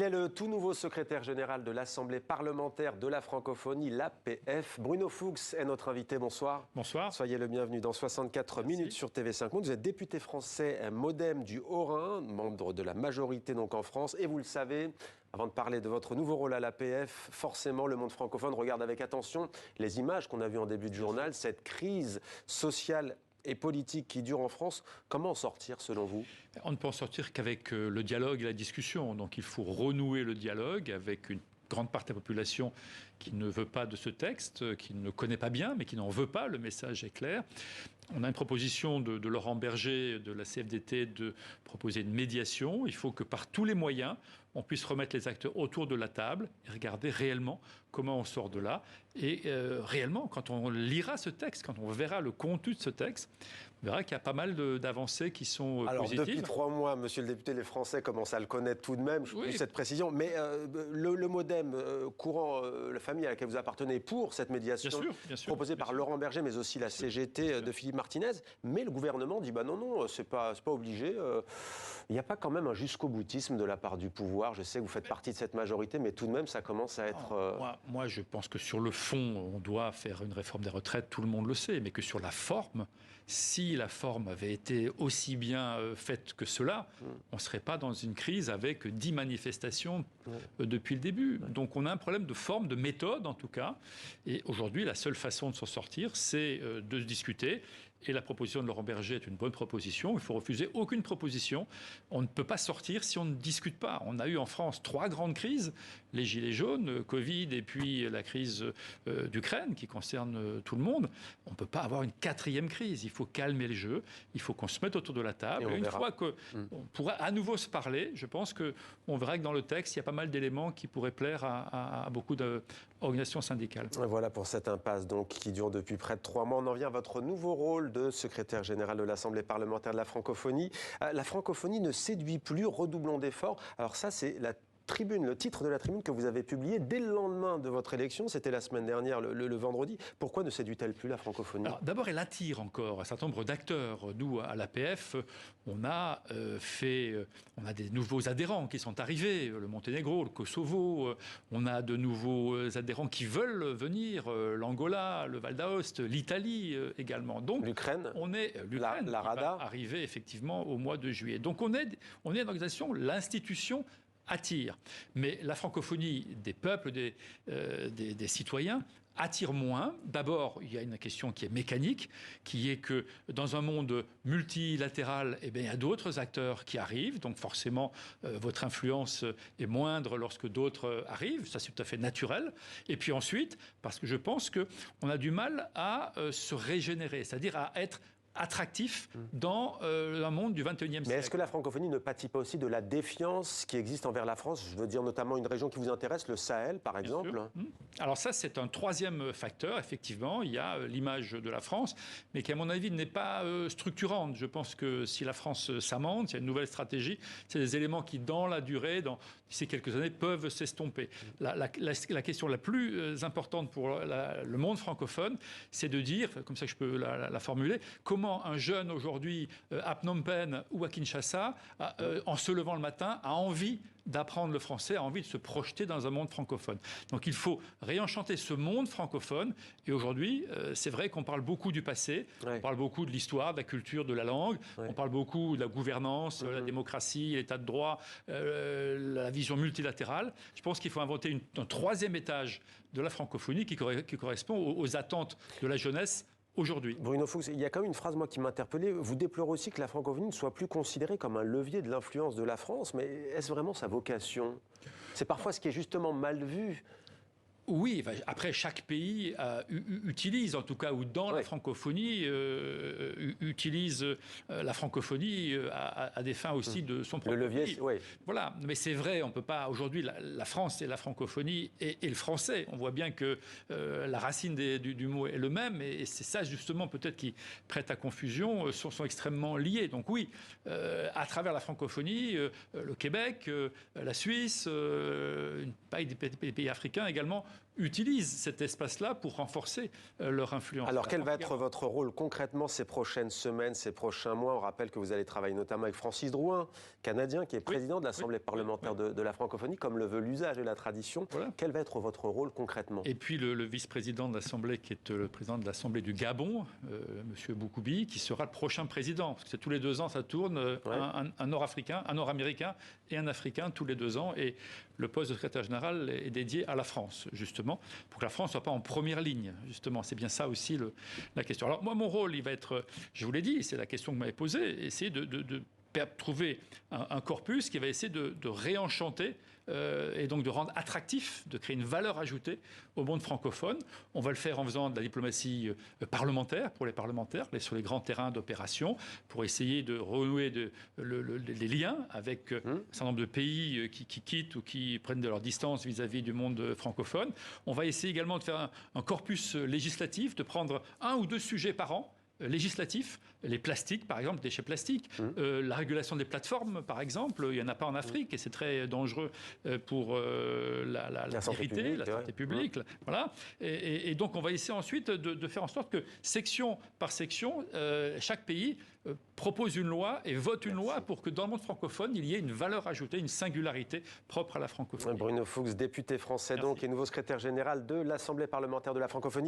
est le tout nouveau secrétaire général de l'Assemblée parlementaire de la francophonie, l'APF. Bruno Fuchs est notre invité. Bonsoir. Bonsoir. Soyez le bienvenu dans 64 minutes sur TV5 Monde. Vous êtes député français MoDem du Haut-Rhin, membre de la majorité donc en France. Et vous le savez, avant de parler de votre nouveau rôle à l'APF, forcément le monde francophone regarde avec attention les images qu'on a vues en début de journal, cette crise sociale et politique qui dure en France. Comment en sortir selon vous ? On ne peut en sortir qu'avec le dialogue et la discussion. Donc il faut renouer le dialogue avec une grande partie de la population qui ne veut pas de ce texte, qui ne connaît pas bien, mais qui n'en veut pas. Le message est clair. On a une proposition de Laurent Berger, de la CFDT, de proposer une médiation. Il faut que par tous les moyens, on puisse remettre les acteurs autour de la table et regarder réellement comment on sort de là. Et réellement, quand on lira ce texte, quand on verra le contenu de ce texte, on verra qu'il y a pas mal d'avancées qui sont positives. Depuis 3 mois, monsieur le député, les Français commencent à le connaître tout de même, je plus cette précision. Mais le MoDem courant, la famille à laquelle vous appartenez, pour cette médiation bien sûr, proposée par Laurent Berger, mais aussi la CGT de Philippe Martinez. Mais le gouvernement dit non, c'est pas obligé. Il n'y a pas quand même un jusqu'au-boutisme de la part du pouvoir. Je sais que vous faites partie de cette majorité, mais tout de même, ça commence à être... Moi, je pense que sur le fond, on doit faire une réforme des retraites, tout le monde le sait, mais que sur la forme, si la forme avait été aussi bien faite que cela, on ne serait pas dans une crise avec 10 manifestations depuis le début. Donc on a un problème de forme, de méthode en tout cas. Et aujourd'hui, la seule façon de s'en sortir, c'est de discuter. Et la proposition de Laurent Berger est une bonne proposition. Il faut refuser aucune proposition. On ne peut pas sortir si on ne discute pas. On a eu en France 3 grandes crises. Les gilets jaunes, Covid et puis la crise d'Ukraine qui concerne tout le monde. On ne peut pas avoir une 4e crise. Il faut calmer le jeu. Il faut qu'on se mette autour de la table. Et une fois qu'on pourra à nouveau se parler, je pense qu'on verra que dans le texte, il y a pas mal d'éléments qui pourraient plaire à beaucoup d'organisations syndicales. Voilà pour cette impasse donc, qui dure depuis près de 3 mois. On en vient à votre nouveau rôle de secrétaire général de l'Assemblée parlementaire de la francophonie. La francophonie ne séduit plus, redoublons d'efforts. Alors ça, c'est la tribune, le titre de la tribune que vous avez publié dès le lendemain de votre élection, c'était la semaine dernière, le vendredi. Pourquoi ne séduit-elle plus la francophonie ? Alors, d'abord, elle attire encore un certain nombre d'acteurs. Nous, à l'APF, on a des nouveaux adhérents qui sont arrivés, le Monténégro, le Kosovo, on a de nouveaux adhérents qui veulent venir, l'Angola, le Val d'Aoste, l'Italie également. Donc, l'Ukraine, l'Ukraine la Rada, va arriver effectivement au mois de juillet. Donc, on est une organisation, l'institution attire. Mais la francophonie des peuples, des citoyens, attire moins. D'abord, il y a une question qui est mécanique, qui est que dans un monde multilatéral, il y a d'autres acteurs qui arrivent. Donc forcément, votre influence est moindre lorsque d'autres arrivent. Ça, c'est tout à fait naturel. Et puis ensuite, parce que je pense qu'on a du mal à se régénérer, c'est-à-dire à être attractif dans un monde du 21e siècle. Mais est-ce que la francophonie ne pâtit pas aussi de la défiance qui existe envers la France ? Je veux dire notamment une région qui vous intéresse, le Sahel par exemple. Alors ça, c'est un 3e facteur, effectivement. Il y a l'image de la France, mais qui à mon avis n'est pas structurante. Je pense que si la France s'amende, s'il y a une nouvelle stratégie, c'est des éléments qui, dans la durée, d'ici quelques années, peuvent s'estomper. La question la plus importante pour le monde francophone, c'est de dire, comme ça que je peux la formuler, comment un jeune aujourd'hui à Phnom Penh ou à Kinshasa, en se levant le matin, a envie d'apprendre le français, a envie de se projeter dans un monde francophone. Donc il faut réenchanter ce monde francophone. Et aujourd'hui, c'est vrai qu'on parle beaucoup du passé, on parle beaucoup de l'histoire, de la culture, de la langue, on parle beaucoup de la gouvernance, la démocratie, l'état de droit, la vision multilatérale. Je pense qu'il faut inventer un 3e étage de la francophonie qui correspond aux attentes de la jeunesse aujourd'hui. Bruno Fuchs, il y a quand même une phrase moi qui m'a interpellé. Vous déplorez aussi que la francophonie ne soit plus considérée comme un levier de l'influence de la France, mais est-ce vraiment sa vocation ? C'est parfois ce qui est justement mal vu. Oui, après chaque pays utilise, en tout cas, ou dans la francophonie, utilise la francophonie à des fins aussi de son propre le levier, pays. Voilà, mais c'est vrai, on ne peut pas, aujourd'hui, la France et la francophonie et le français, on voit bien que la racine du mot est le même, et c'est ça justement peut-être qui prête à confusion, sont extrêmement liés. Donc oui, à travers la francophonie, le Québec, la Suisse, des pays africains également, utilisent cet espace-là pour renforcer leur influence. Alors, quel va être votre rôle concrètement ces prochaines semaines, ces prochains mois? On rappelle que vous allez travailler notamment avec Francis Drouin, Canadien, qui est président de l'Assemblée parlementaire de la francophonie, comme le veut l'usage et la tradition. Voilà. Quel va être votre rôle concrètement? Et puis le vice-président de l'Assemblée, qui est le président de l'Assemblée du Gabon, M. Boukoubi, qui sera le prochain président. Parce que c'est tous les 2 ans, ça tourne, un Nord-Africain, un Nord-Américain et un Africain tous les 2 ans. Et le poste de secrétaire général est dédié à la France, justement, pour que la France ne soit pas en première ligne, justement. C'est bien ça aussi la question. Alors moi, mon rôle, il va être, je vous l'ai dit, c'est la question que vous m'avez posée, essayer de trouver un corpus qui va essayer de réenchanter et donc de rendre attractif, de créer une valeur ajoutée au monde francophone. On va le faire en faisant de la diplomatie parlementaire pour les parlementaires, sur les grands terrains d'opération, pour essayer de renouer les liens avec un certain nombre de pays qui quittent ou qui prennent de leur distance vis-à-vis du monde francophone. On va essayer également de faire un corpus législatif, de prendre 1 ou 2 sujets par an, législatifs, les plastiques par exemple, déchets plastiques, la régulation des plateformes par exemple, il n'y en a pas en Afrique et c'est très dangereux pour la vérité, la santé publique. Voilà. Et donc on va essayer ensuite de faire en sorte que section par section, chaque pays propose une loi et vote une loi pour que dans le monde francophone, il y ait une valeur ajoutée, une singularité propre à la francophonie. Bruno Fuchs, député français donc et nouveau secrétaire général de l'Assemblée parlementaire de la francophonie.